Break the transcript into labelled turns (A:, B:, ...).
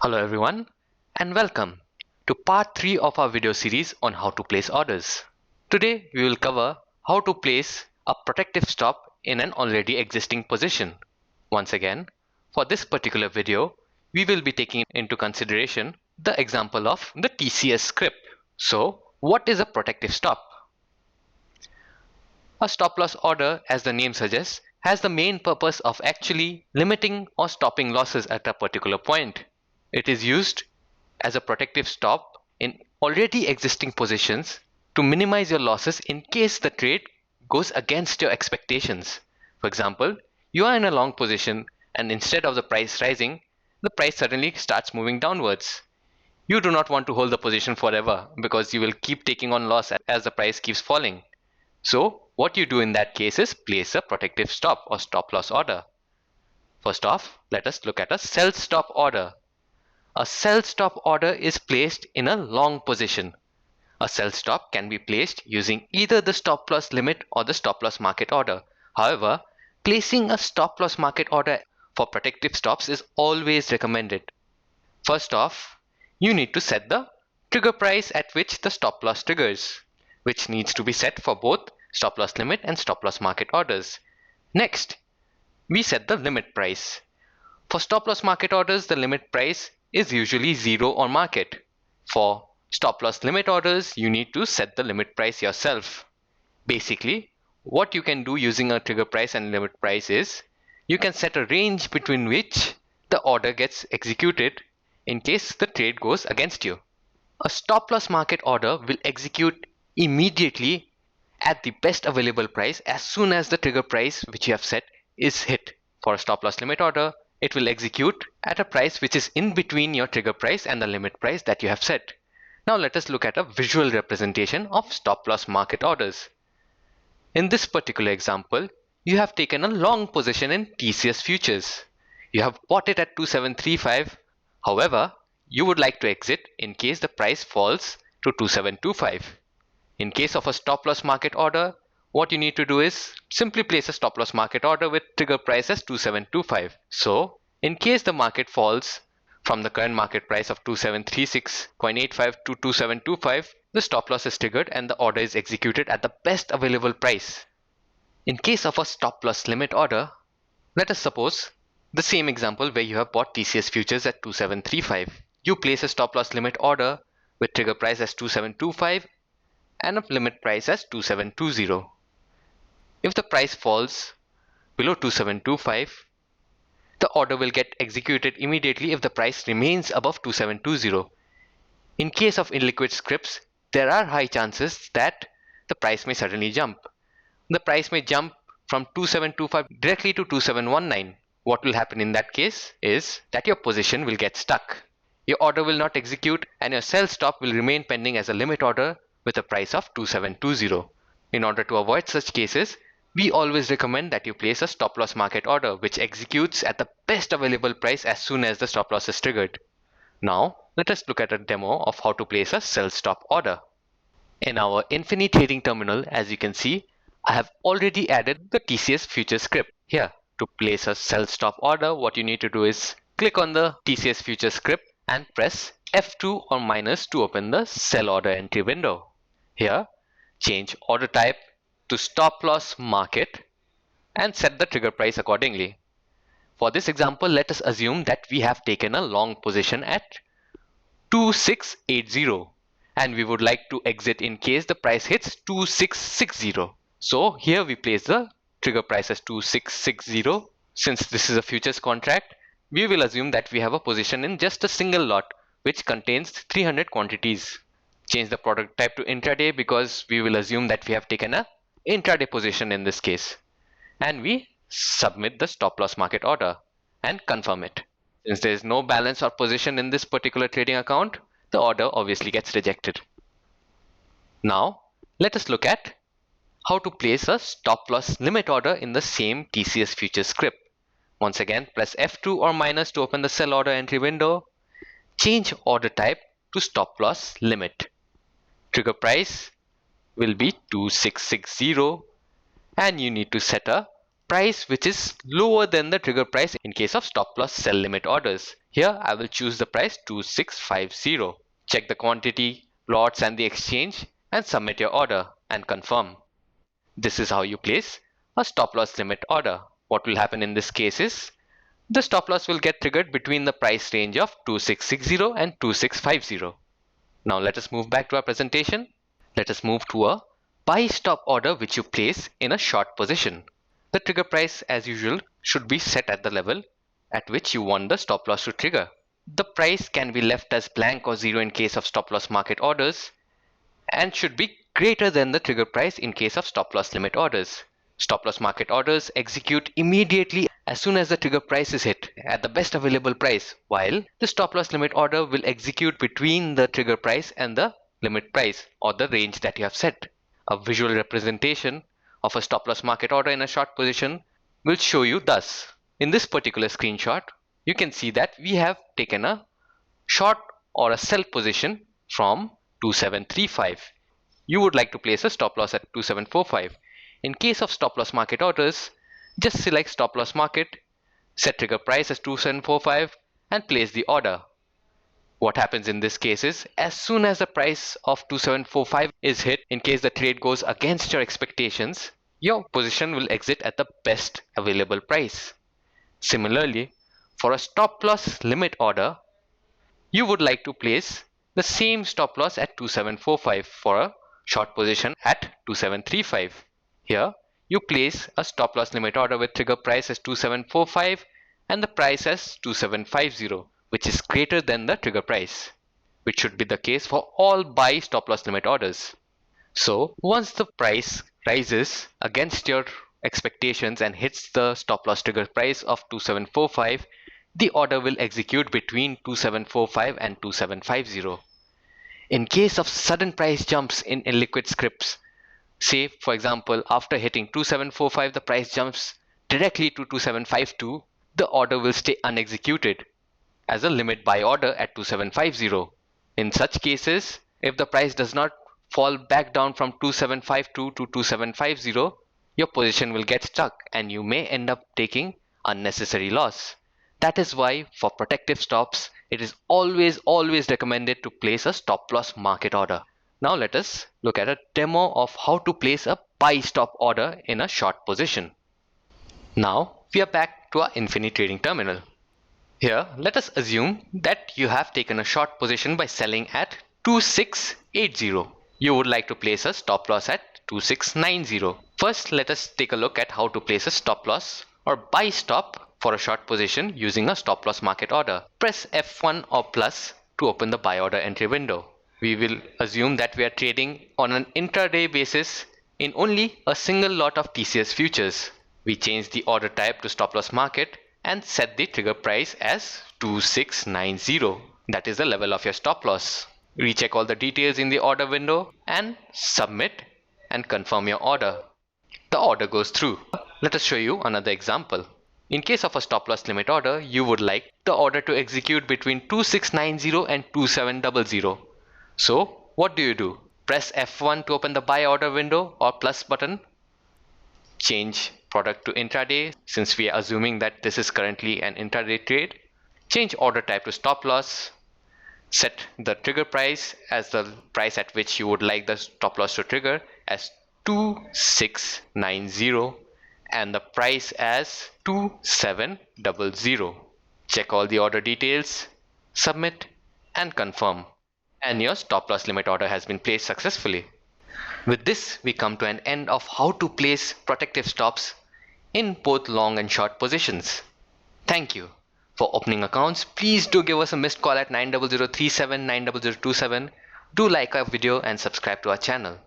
A: Hello everyone and welcome to part 3 of our video series on how to place orders. Today we will cover how to place a protective stop in an already existing position. Once again, for this particular video, we will be taking into consideration the example of the TCS script. So, what is a protective stop? A stop loss order, as the name suggests, has the main purpose of actually limiting or stopping losses at a particular point. It is used as a protective stop in already existing positions to minimize your losses in case the trade goes against your expectations. For example, you are in a long position and instead of the price rising, the price suddenly starts moving downwards. You do not want to hold the position forever because you will keep taking on loss as the price keeps falling. So what you do in that case is place a protective stop or stop loss order. First off, let us look at a sell stop order. A sell stop order is placed in a long position. A sell stop can be placed using either the stop loss limit or the stop loss market order. However, placing a stop loss market order for protective stops is always recommended. First off, you need to set the trigger price at which the stop loss triggers, which needs to be set for both stop loss limit and stop loss market orders. Next, we set the limit price. For stop loss market orders, the limit price is usually 0 or market. For stop loss limit orders, you need to set the limit price yourself. Basically, what you can do using a trigger price and limit price is you can set a range between which the order gets executed in case the trade goes against you. A stop loss market order will execute immediately at the best available price as soon as the trigger price which you have set is hit. For a stop loss limit order, it will execute at a price which is in between your trigger price and the limit price that you have set. Now let us look at a visual representation of stop loss market orders. In this particular example, you have taken a long position in TCS futures. You have bought it at 2735. However, you would like to exit in case the price falls to 2725. In case of a stop loss market order, what you need to do is simply place a stop loss market order with trigger price as 2725. So, in case the market falls from the current market price of 2736.85 to 2725, the stop loss is triggered and the order is executed at the best available price. In case of a stop loss limit order, let us suppose the same example where you have bought TCS futures at 2735. You place a stop loss limit order with trigger price as 2725 and a limit price as 2720. If the price falls below 2725, the order will get executed immediately if the price remains above 2720. In case of illiquid scripts, there are high chances that the price may suddenly jump. The price may jump from 2725 directly to 2719. What will happen in that case is that your position will get stuck. Your order will not execute and your sell stop will remain pending as a limit order with a price of 2720. In order to avoid such cases, we always recommend that you place a stop loss market order which executes at the best available price as soon as the stop loss is triggered. Now, let us look at a demo of how to place a sell stop order. In our Infinity Trading Terminal, as you can see, I have already added the TCS Futures script. Here, to place a sell stop order, what you need to do is click on the TCS Futures script and press F2 or minus to open the sell order entry window. Here, change order type to stop loss market and set the trigger price accordingly. For this example, let us assume that we have taken a long position at 2680 and we would like to exit in case the price hits 2660. So here we place the trigger price as 2660. Since this is a futures contract, we will assume that we have a position in just a single lot which contains 300 quantities. Change the product type to intraday because we will assume that we have taken a intraday position in this case. And we submit the stop loss market order and confirm it. Since there is no balance or position in this particular trading account, the order obviously gets rejected. Now, let us look at how to place a stop loss limit order in the same TCS futures script. Once again, press F2 or minus to open the sell order entry window. Change order type to stop loss limit. Trigger price will be 2660 and you need to set a price which is lower than the trigger price in case of stop loss sell limit orders. Here I will choose the price 2650. Check the quantity, lots and the exchange and submit your order and confirm. This is how you place a stop loss limit order. What will happen in this case is the stop loss will get triggered between the price range of 2660 and 2650. Now let us move back to our presentation. Let us move to a buy stop order which you place in a short position. The trigger price as usual should be set at the level at which you want the stop loss to trigger. The price can be left as blank or zero in case of stop loss market orders and should be greater than the trigger price in case of stop loss limit orders. Stop loss market orders execute immediately as soon as the trigger price is hit at the best available price, while the stop loss limit order will execute between the trigger price and the limit price or the range that you have set. A visual representation of a stop loss market order in a short position will show you thus. In this particular screenshot, you can see that we have taken a short or a sell position from 2735. You would like to place a stop loss at 2745. In case of stop loss market orders, just select stop loss market, set trigger price as 2745 and place the order. What happens in this case is as soon as the price of 2745 is hit, in case the trade goes against your expectations, your position will exit at the best available price. Similarly, for a stop loss limit order, you would like to place the same stop loss at 2745 for a short position at 2735. Here, you place a stop loss limit order with trigger price as 2745 and the price as 2750, which is greater than the trigger price, which should be the case for all buy stop loss limit orders. So once the price rises against your expectations and hits the stop loss trigger price of 2745, the order will execute between 2745 and 2750. In case of sudden price jumps in illiquid scripts, say for example after hitting 2745 the price jumps directly to 2752, the order will stay unexecuted as a limit buy order at 2750. In such cases, if the price does not fall back down from 2752 to 2750, your position will get stuck and you may end up taking unnecessary loss. That is why for protective stops, it is always recommended to place a stop loss market order. Now let us look at a demo of how to place a buy stop order in a short position. Now we are back to our Infinity Trading Terminal. Here, let us assume that you have taken a short position by selling at 2680. You would like to place a stop loss at 2690. First, let us take a look at how to place a stop loss or buy stop for a short position using a stop loss market order. Press F1 or plus to open the buy order entry window. We will assume that we are trading on an intraday basis in only a single lot of TCS futures. We change the order type to stop loss market and set the trigger price as 2690. That is the level of your stop loss. Recheck all the details in the order window and submit and confirm your order. The order goes through. Let us show you another example. In case of a stop loss limit order, you would like the order to execute between 2690 and 2700. So what do? Press F1 to open the buy order window or plus button. Change product to intraday since we are assuming that this is currently an intraday trade. Change order type to stop loss. Set the trigger price as the price at which you would like the stop loss to trigger as 2690 and the price as 2700. Check all the order details, submit and confirm. And your stop loss limit order has been placed successfully. With this, we come to an end of how to place protective stops in both long and short positions. Thank you. For opening accounts, please do give us a missed call at 90037 90027. Do like our video and subscribe to our channel.